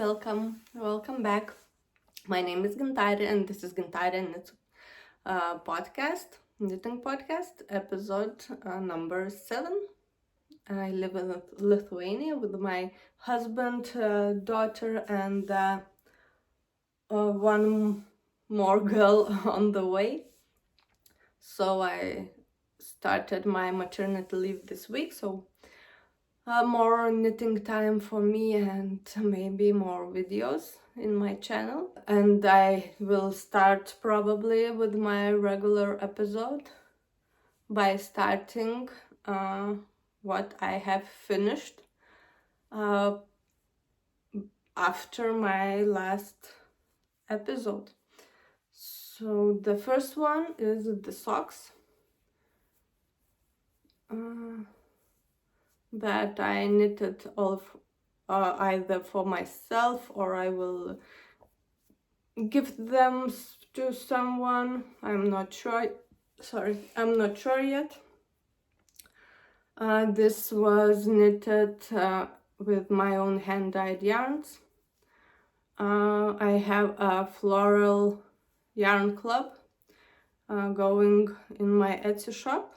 welcome back. My name is Gintare and this is GintareKnits knitting podcast, episode number 7. I live in Lithuania with my husband, daughter, and one more girl on the way. So I started my maternity leave this week, so more knitting time for me and maybe more videos in my channel. And I will start probably with my regular episode by starting what I have finished after my last episode. So the first one is the socks that I knitted all either for myself or I will give them to someone. I'm not sure yet. This was knitted with my own hand-dyed yarns. I have a floral yarn club going in my Etsy shop,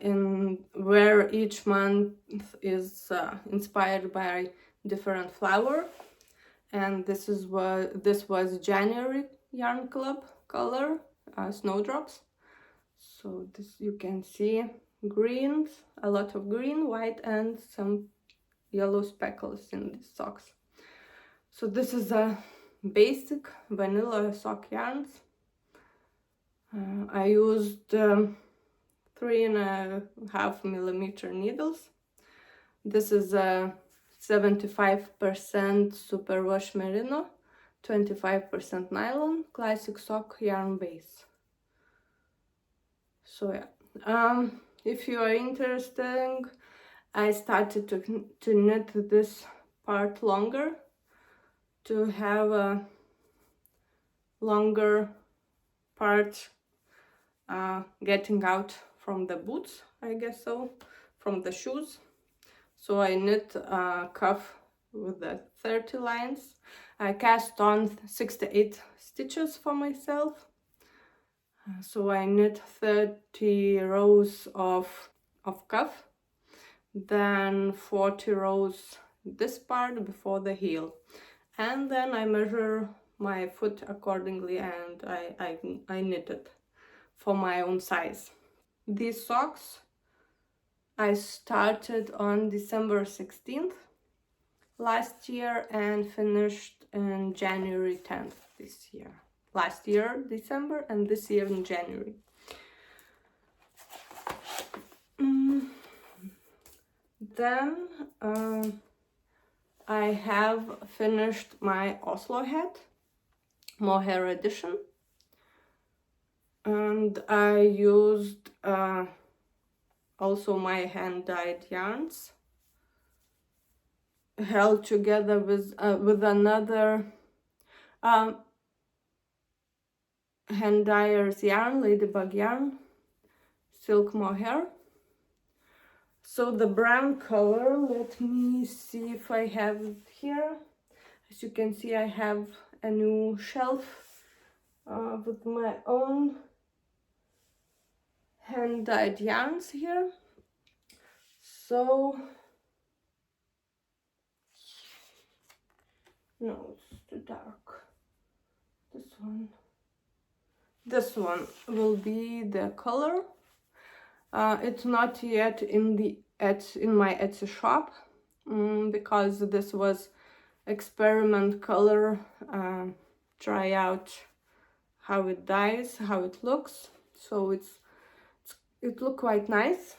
in where each month is inspired by different flower, and this was January yarn club color, Snowdrops. So this you can see greens, a lot of green, white, and some yellow speckles in these socks. So this is a basic vanilla sock yarns. I used 3.5 millimeter needles. This is a 75% superwash merino, 25% nylon, classic sock yarn base. So yeah, if you are interested, I started to knit this part longer to have a longer part getting out from the boots, I guess so, from the shoes. So I knit a cuff with the 30 lines. I cast on 68 stitches for myself. So I knit 30 rows of cuff, then 40 rows this part before the heel, and then I measure my foot accordingly and I knit it for my own size. These socks I started on December 16th last year and finished in January 10th this year. Last year December and this year in January. Then I have finished my Oslo hat, Mohair edition, and I used also my hand-dyed yarns held together with another hand dyer's yarn, LadyBug yarn, Silk Mohair. So the brown color, let me see if I have it here. As you can see, I have a new shelf with my own hand-dyed yarns here. So no, it's too dark. This one will be the color. It's not yet in my Etsy shop because this was experiment color. Try out how it dyes, how it looks. So it look quite nice.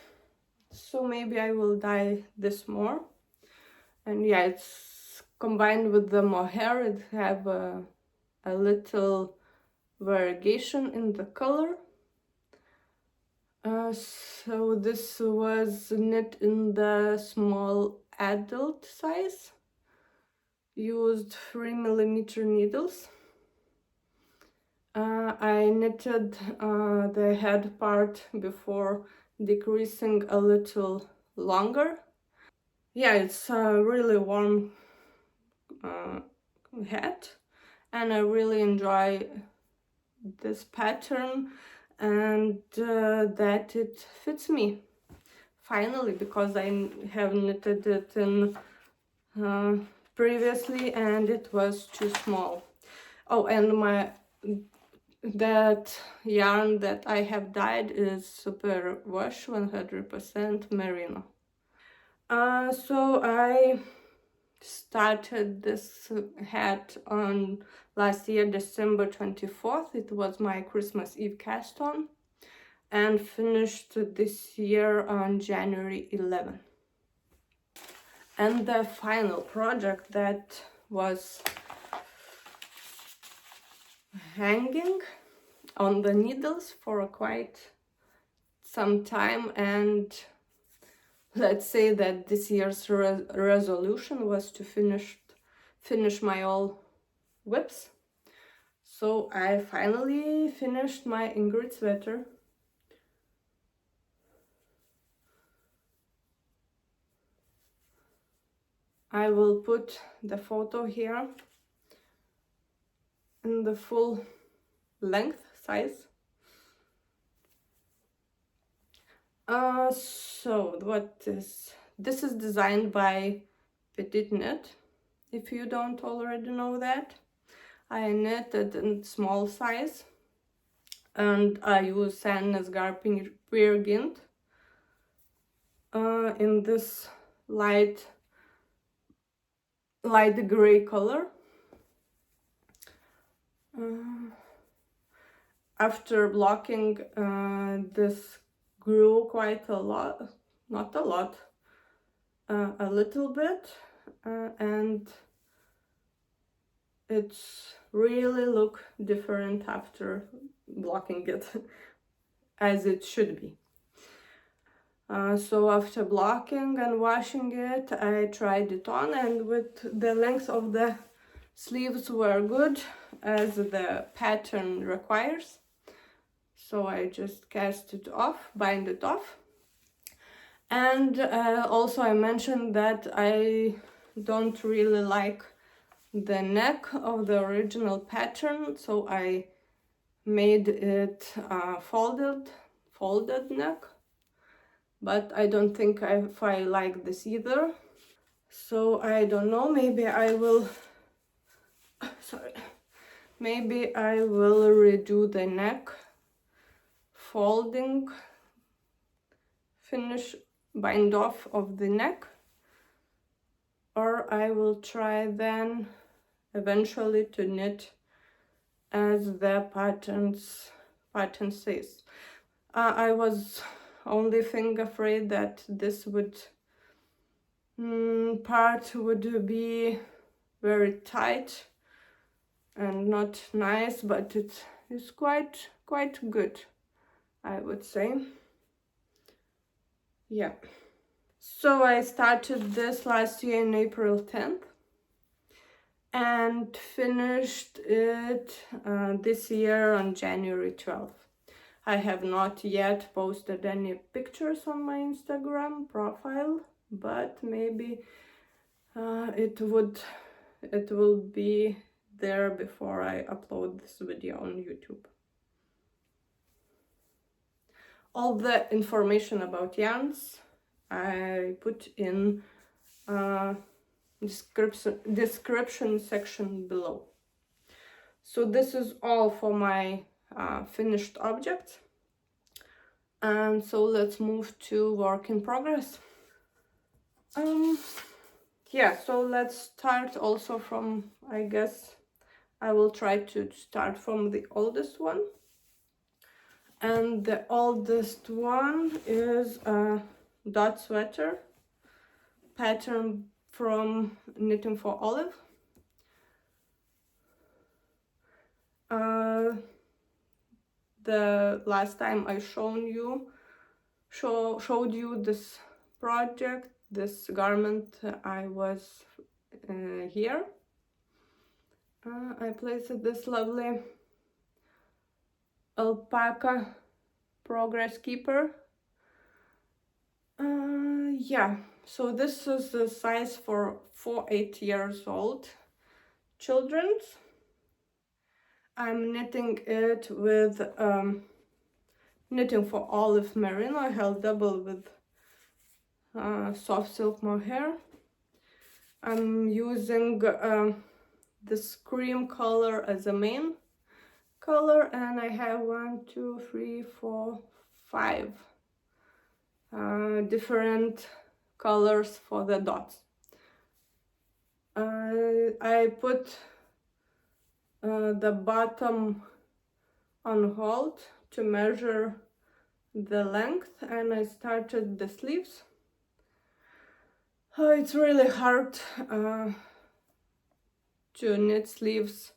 So maybe I will dye this more. And yeah, it's combined with the mohair. It have a little variegation in the color. So this was knit in the small adult size. Used 3 millimeter needles. I knitted the head part before decreasing a little longer. Yeah, it's really warm hat, and I really enjoy this pattern, and that it fits me finally, because I have knitted it in previously and it was too small. Oh, and that yarn that I have dyed is super wash 100% merino. So I started this hat on last year, December 24th. It was my Christmas Eve cast on, and finished this year on January 11th. And the final project that was hanging on the needles for quite some time, and let's say that this year's resolution was to finish my all whips. So I finally finished my Ingrid Sweater. I will put the photo here in the full length size. So this is designed by PetiteKnit, if you don't already know that. I knitted in small size, and I use Sandnes Garn Gynt in this light gray color. After blocking, this grew quite a lot, not a lot, a little bit, and it's really look different after blocking it, as it should be. So after blocking and washing it, I tried it on, and with the length of the sleeves were good as the pattern requires. So I just cast it off, bind it off. And also I mentioned that I don't really like the neck of the original pattern, so I made it folded neck, but I don't think if I like this either. So I don't know, maybe I will maybe I will redo the neck, folding, finish, bind off of the neck, or I will try then eventually to knit as the pattern says. I was only thing afraid that this part would be very tight and not nice, but it is quite good, I would say. Yeah. So I started this last year in April 10th and finished it this year on January 12th. I have not yet posted any pictures on my Instagram profile, but maybe it will be there before I upload this video on YouTube. All the information about yarns I put in description section below. So this is all for my finished objects, and so let's move to work in progress. Yeah, so let's start also from, I guess I will try to start from the oldest one, and the oldest one is a dot sweater pattern from Knitting for Olive. The last time I showed you this project, this garment, I was here. I placed this lovely alpaca progress keeper. Yeah, so this is the size for 8 years old. children's. I'm knitting it with Knitting for Olive Merino. I held double with soft silk mohair. I'm using this cream color as a main color, and I have 1, 2, 3, 4, 5 different colors for the dots. I put the bottom on hold to measure the length, and I started the sleeves. It's really hard to knit sleeves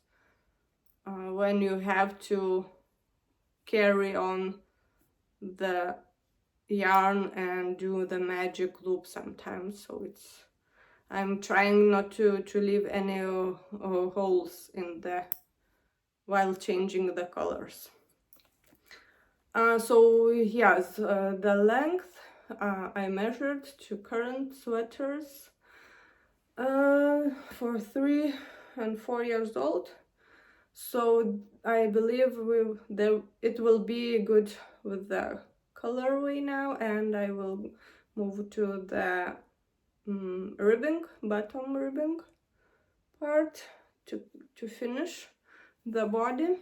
when you have to carry on the yarn and do the magic loop sometimes, so I'm trying not to leave any holes in the while changing the colors. So yes, the length I measured to current sweaters for 3 and 4 years old. So I believe it will be good with the colorway now, and I will move to the ribbing, bottom ribbing part to finish the body.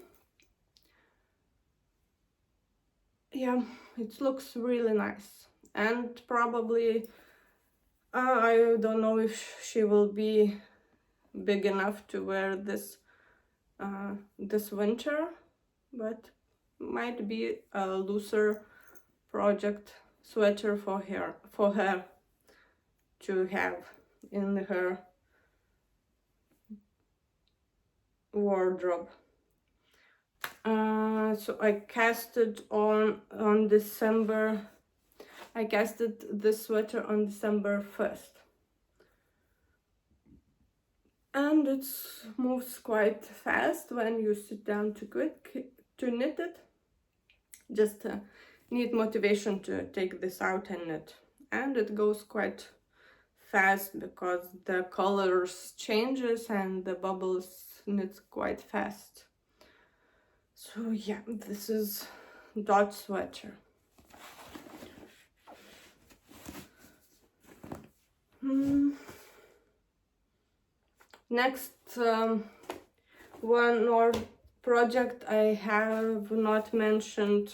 Yeah, it looks really nice, and probably I don't know if she will be big enough to wear this this winter, but might be a looser project sweater for her to have in her wardrobe. So I casted on December. I casted this sweater on December 1st, and it moves quite fast when you sit down to knit it. Just need motivation to take this out and knit, and it goes quite fast because the colors changes and the bubbles knit quite fast. So yeah, this is dot sweater. Next, one more project I have not mentioned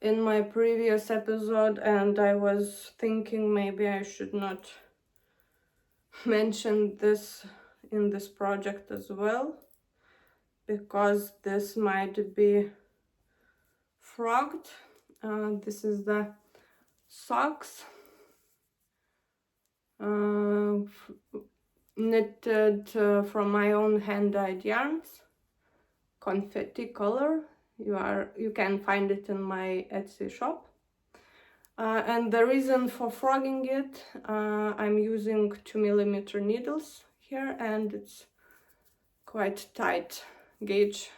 in my previous episode, and I was thinking maybe I should not mention this in this project as well, because this might be frogged. This is the socks knitted from my own hand-dyed yarns, confetti color. You can find it in my Etsy shop. And the reason for frogging it, I'm using 2mm needles here, and it's quite tight gauge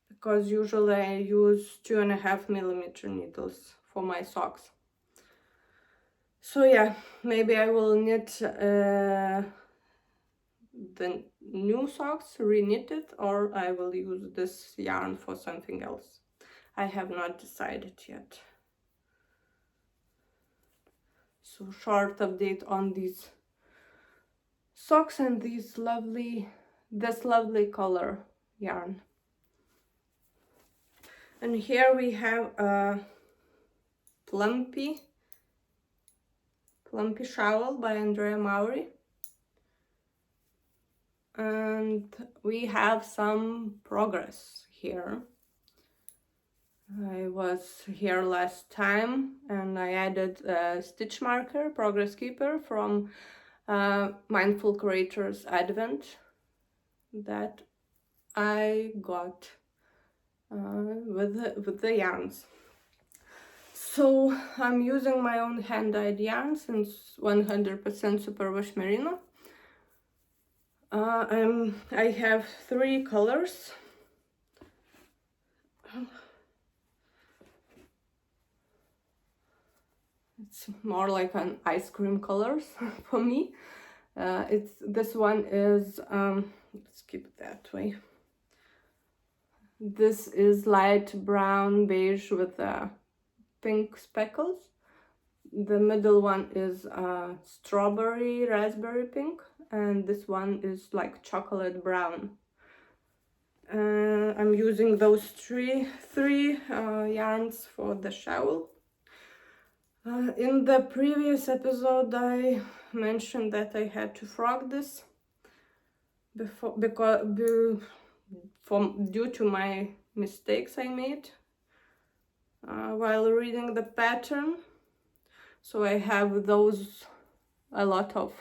because usually I use 2.5mm needles for my socks. So yeah, maybe I will knit the new socks, re-knit it, or I will use this yarn for something else. I have not decided yet. So short update on these socks and this lovely color yarn. And here we have a Plumpy Shawl by Andrea Mawry. And we have some progress here. I was here last time and I added a stitch marker, progress keeper, from Mindful Creators Advent that I got with the yarns. So I'm using my own hand-dyed yarn since 100% superwash merino. I have 3 colors. It's more like an ice cream colors for me. This one is let's keep it that way. This is light brown beige with pink speckles. The middle one is strawberry raspberry pink, and this one is like chocolate brown. I'm using those three yarns for the shawl. In the previous episode I mentioned that I had to frog this due to my mistakes I made while reading the pattern. So I have a lot of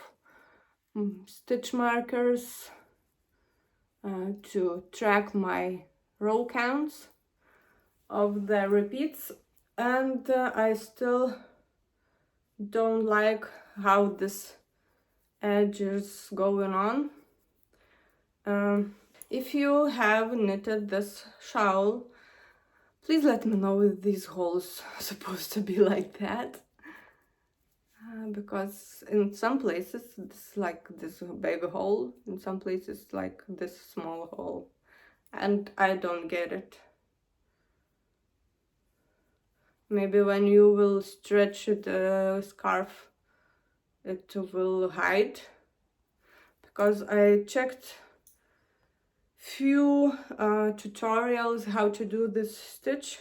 stitch markers to track my row counts of the repeats, and I still don't like how this edge is going on. If you have knitted this shawl, please let me know if these holes are supposed to be like that. Because in some places it's like this big hole, in some places like this small hole, and I don't get it. Maybe when you will stretch the scarf it will hide, because I checked few tutorials how to do this stitch,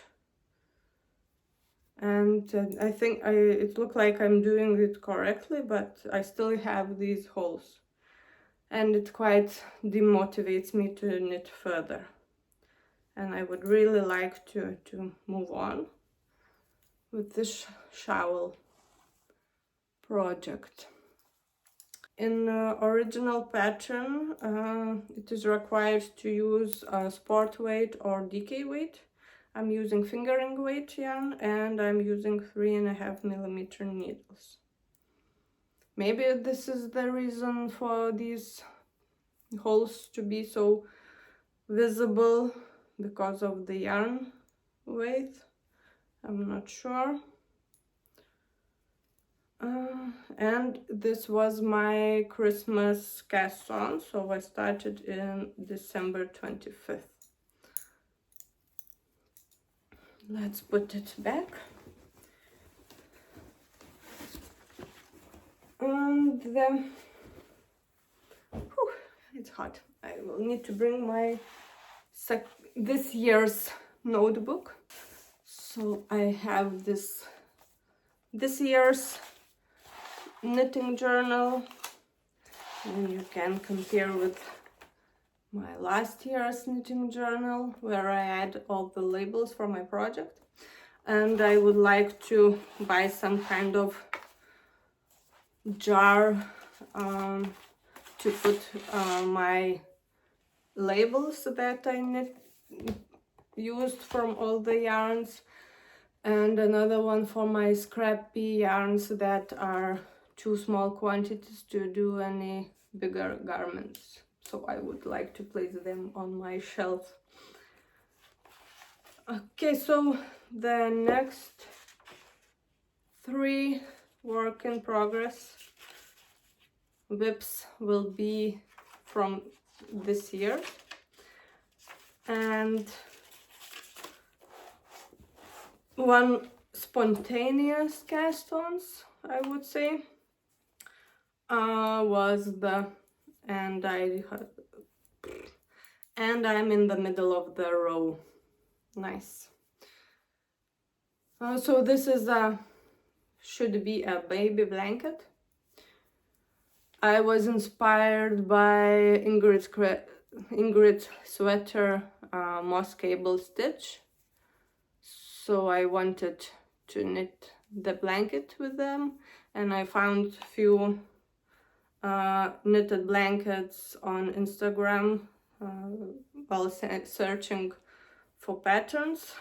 and I think it looked like I'm doing it correctly, but I still have these holes, and it quite demotivates me to knit further, and I would really like to move on with this shawl project. In original pattern it is required to use sport weight or DK weight. I'm using fingering weight yarn, and I'm using 3.5mm needles. Maybe this is the reason for these holes to be so visible, because of the yarn weight. I'm not sure. And this was my Christmas cast on, so I started in December 25th. Let's put it back. And then, it's hot. I will need to bring my this year's notebook. So I have this year's knitting journal, and you can compare with my last year's knitting journal, where I add all the labels for my project. And I would like to buy some kind of jar to put my labels that I used from all the yarns, and another one for my scrappy yarns that are too small quantities to do any bigger garments. So I would like to place them on my shelf. Okay, so the next 3 work in progress whips will be from this year, and one spontaneous cast-ons, I would say, was the and I'm in the middle of the row. Nice. So this is should be a baby blanket. I was inspired by Ingrid Sweater moss cable stitch, so I wanted to knit the blanket with them, and I found few knitted blankets on Instagram while searching for patterns.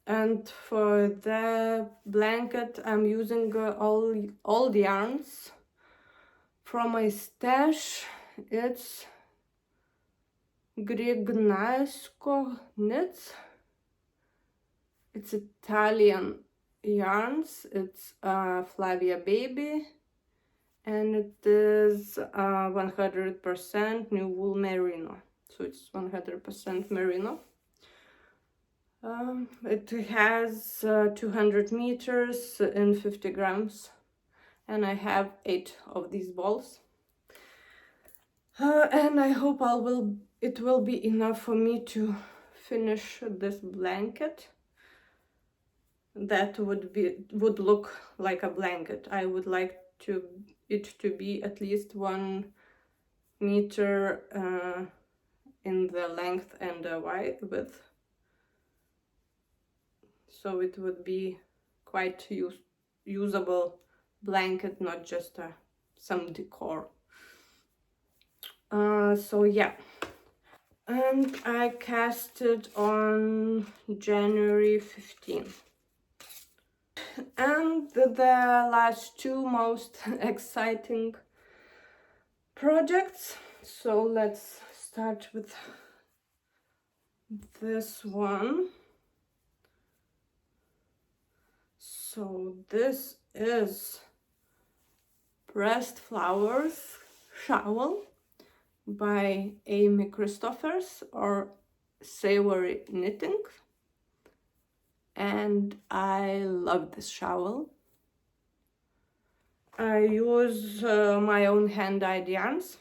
And for the blanket I'm using all the yarns from my stash. It's Grignasco knits. It's Italian yarns. It's Flavia baby and it is 100% new wool merino, so it's 100% merino. It has 200 meters in 50 grams, and I have 8 of these balls. And I hope it will be enough for me to finish this blanket. That would look like a blanket. I would like it to be at least 1 meter in the length and the width, so it would be quite usable blanket, not just some decor. So yeah, and I cast it on January 15th. And the last 2 most exciting projects. So let's start with this one. So this is Pressed Flowers Shawl by Amy Christophers, or Savory Knitting, and I love this shawl. I use my own hand-dyed yarns.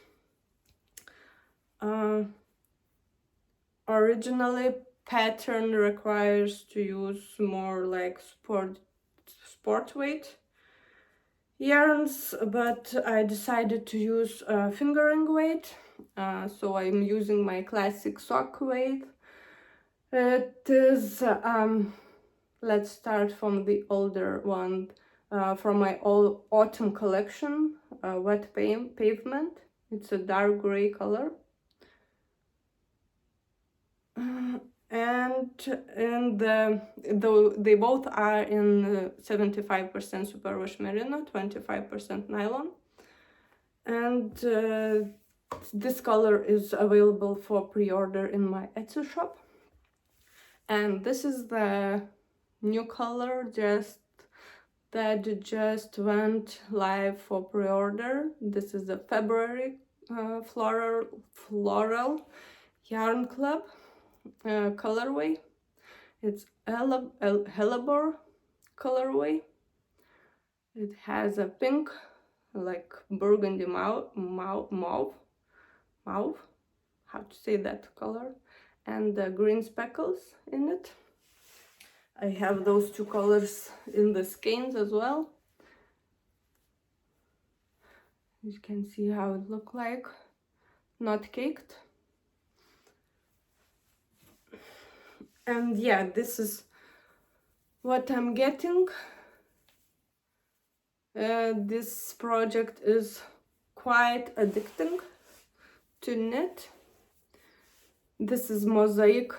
Originally, pattern requires to use more like sport weight yarns, but I decided to use fingering weight, so I'm using my classic sock weight. It is, let's start from the older one, from my autumn collection, Wet Pavement. It's a dark gray color. And they both are in 75% superwash merino, 25% nylon, and this color is available for pre-order in my Etsy shop. And this is the new color that just went live for pre-order. This is the February floral yarn club colorway. It's Helleborus colorway. It has a pink, like burgundy mauve, how to say that color, and green speckles in it. I have those 2 colors in the skeins as well. You can see how it looks like, not caked. And yeah, this is what I'm getting. This project is quite addicting to knit. This is mosaic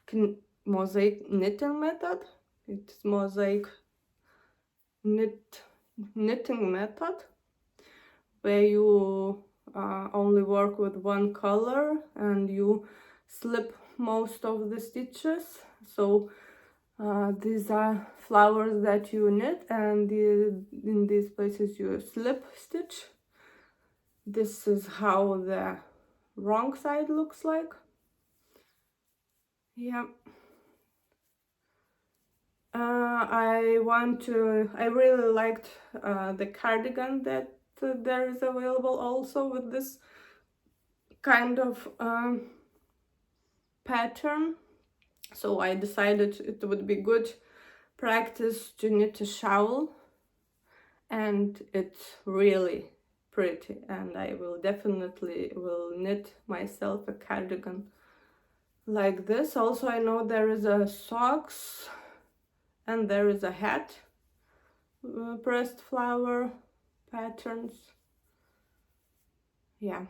knitting method. It's mosaic knitting method, where you only work with 1 color and you slip most of the stitches. So these are flowers that you knit, and in these places you slip stitch. This is how the wrong side looks like. Yeah. I really liked the cardigan that there is available also with this kind of pattern, so I decided it would be good practice to knit a shawl, and it's really pretty, and I will definitely knit myself a cardigan like this. Also, I know there is a socks and there is a hat, pressed flower patterns. Yeah.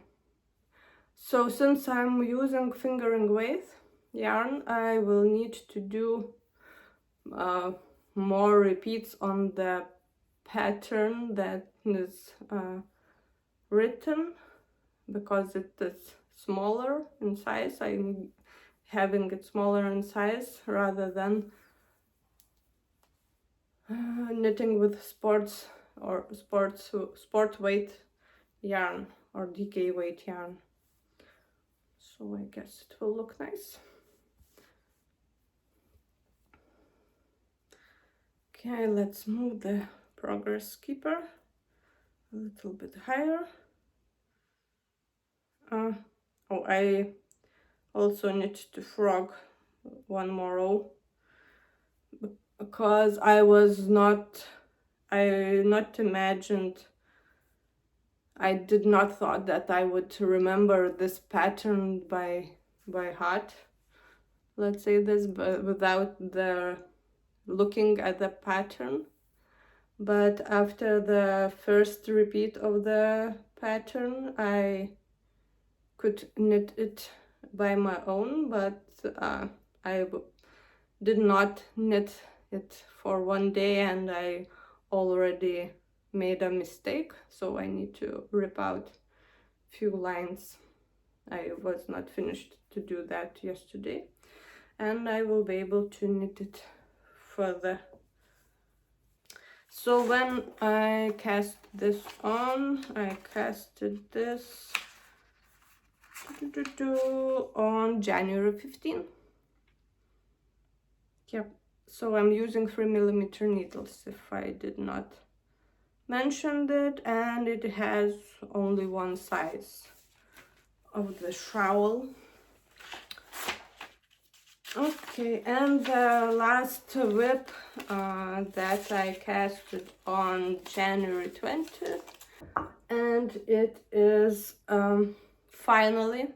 So since I'm using fingering weight yarn, I will need to do more repeats on the pattern that is written, because it is smaller in size. I'm having it smaller in size rather than knitting with sport weight yarn or DK weight yarn. So I guess it will look nice. Okay, let's move the progress keeper a little bit higher. Oh, I also need to frog one more row because I imagined, I did not thought that I would remember this pattern by heart, let's say this, but without the looking at the pattern. But after the first repeat of the pattern, I could knit it by my own, but I did not knit it for one day and I already made a mistake, so I need to rip out a few lines. I was not finished to do that yesterday, and I will be able to knit it further. So when I cast this on, I casted this on January 15. Yep, so I'm using 3mm needles, if I did not mention it, and it has only one size of the shawl. Okay, and the last whip that I casted on January 20th, and it is finally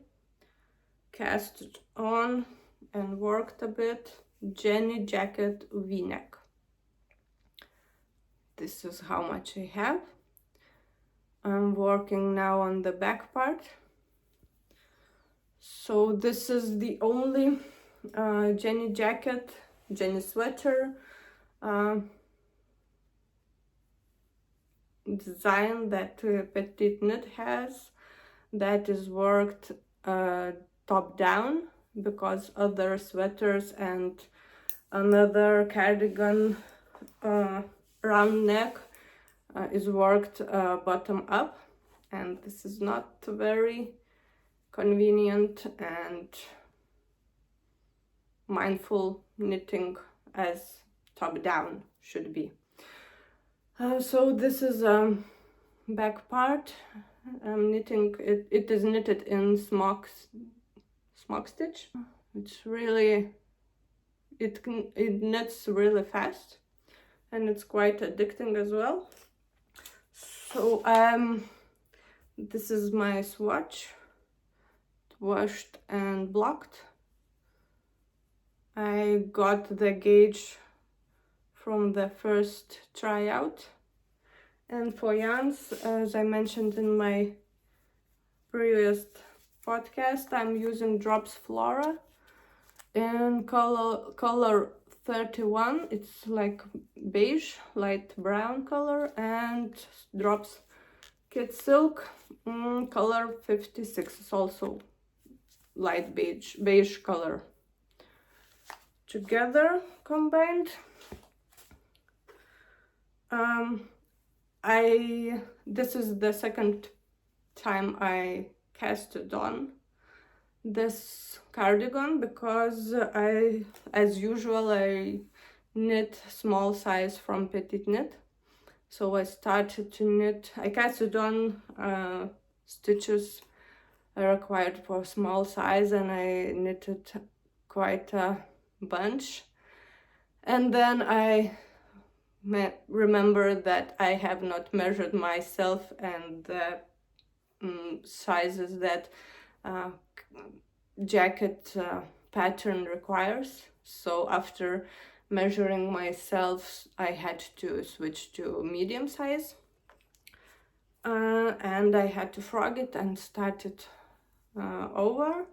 casted on and worked a bit, Jenny jacket v-neck. This is how much I have. I'm working now on the back part. So this is the only Jenny jacket, Jenny sweater design that PetiteKnit has that is worked top down, because other sweaters and another cardigan round neck is worked bottom up, and this is not very convenient and mindful knitting as top down should be. So this is back part. I'm knitting it. It is knitted in smock stitch. It's really, it knits really fast, and it's quite addicting as well. So this is my swatch, washed and blocked. I got the gauge from the first tryout. And for yarns, as I mentioned in my previous podcast, I'm using Drops Flora in color 31. It's like beige, light brown color, and Drops Kid Silk color 56. It's also light beige color. Together combined, this is the second time I casted on this cardigan, because as usual, I knit small size from PetiteKnit. So I started to knit, I casted on stitches required for small size, and I knitted quite a bunch. And then I remember that I have not measured myself and the sizes that jacket pattern requires. So after measuring myself, I had to switch to medium size, and I had to frog it and start it over.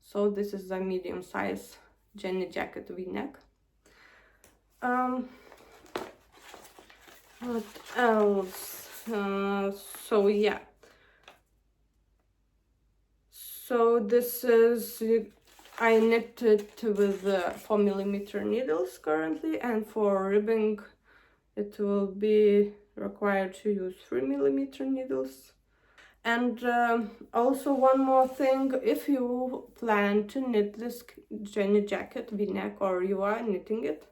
So this is a medium size Jenny jacket v-neck. What else? So yeah, so this is, I knitted with 4mm needles currently, and for ribbing it will be required to use 3mm needles. And also one more thing, if you plan to knit this Jenny jacket v-neck, or you are knitting it,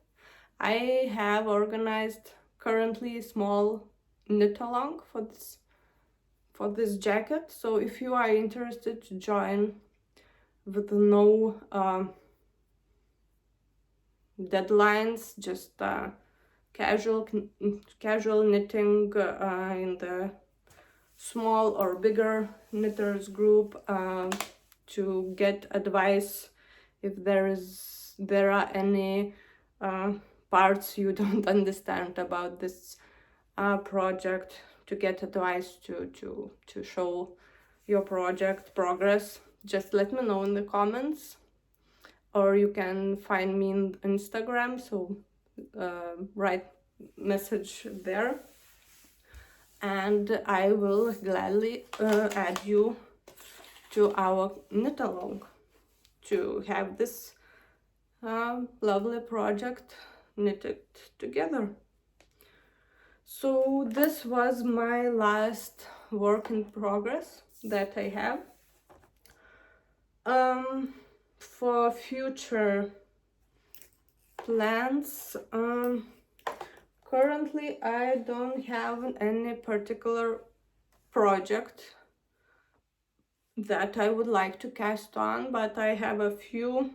I have organized currently a small knit along for this jacket. So if you are interested to join with no deadlines, just casual knitting in the small or bigger knitters group, to get advice if there are any parts you don't understand about this project, to get advice to show your project progress. Just let me know in the comments, or you can find me on Instagram, so write message there, and I will gladly add you to our knit along to have this lovely project knitted together. So this was my last work in progress that I have. For future plans, currently I don't have any particular project that I would like to cast on, but I have a few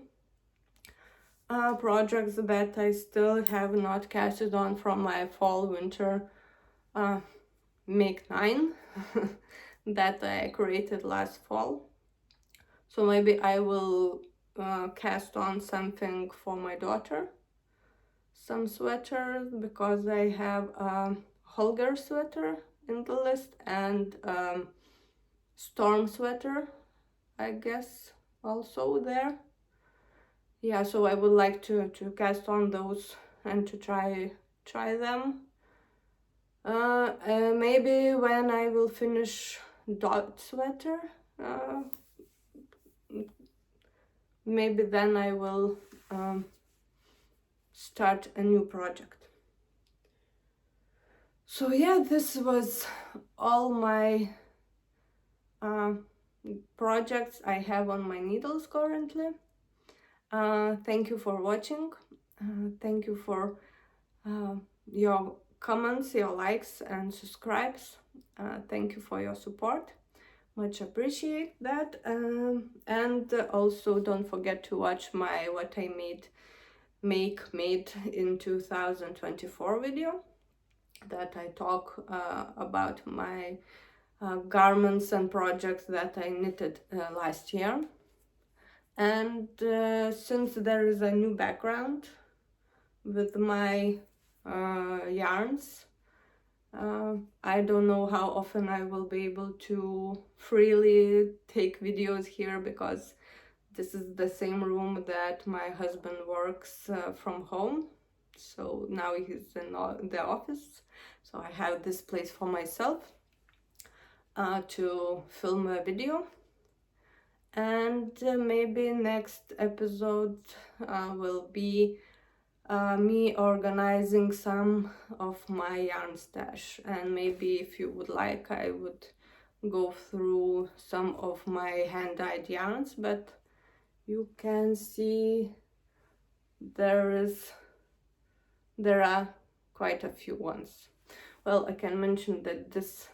projects that I still have not casted on from my fall winter make 9 that I created last fall. So maybe I will cast on something for my daughter, some sweaters, because I have a Holger sweater in the list, and Storm sweater, I guess, also there. Yeah, so I would like to cast on those and to try them. Maybe when I will finish Dot sweater, maybe then I will start a new project. So yeah, this was all my projects I have on my needles currently. Thank you for watching. Thank you for your comments, your likes and subscribes. Thank you for your support. Much appreciate that. And also don't forget to watch my what I made in 2024 video that I talk about my garments and projects that I knitted last year. And since there is a new background with my yarns, I don't know how often I will be able to freely take videos here, because this is the same room that my husband works from home. So now he's in the office, so I have this place for myself to film a video. And maybe next episode will be me organizing some of my yarn stash, and maybe if you would like I would go through some of my hand-dyed yarns, but you can see there are quite a few ones. Well, I can mention that this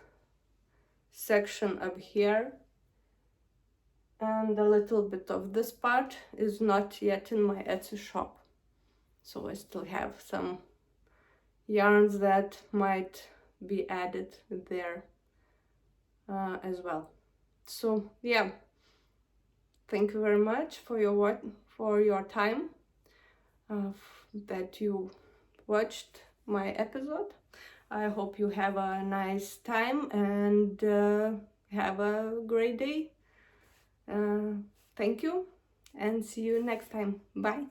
section up here and a little bit of this part is not yet in my Etsy shop, so I still have some yarns that might be added there as well. So yeah, thank you very much for your time that you watched my episode. I hope you have a nice time and have a great day. Thank you and see you next time. Bye.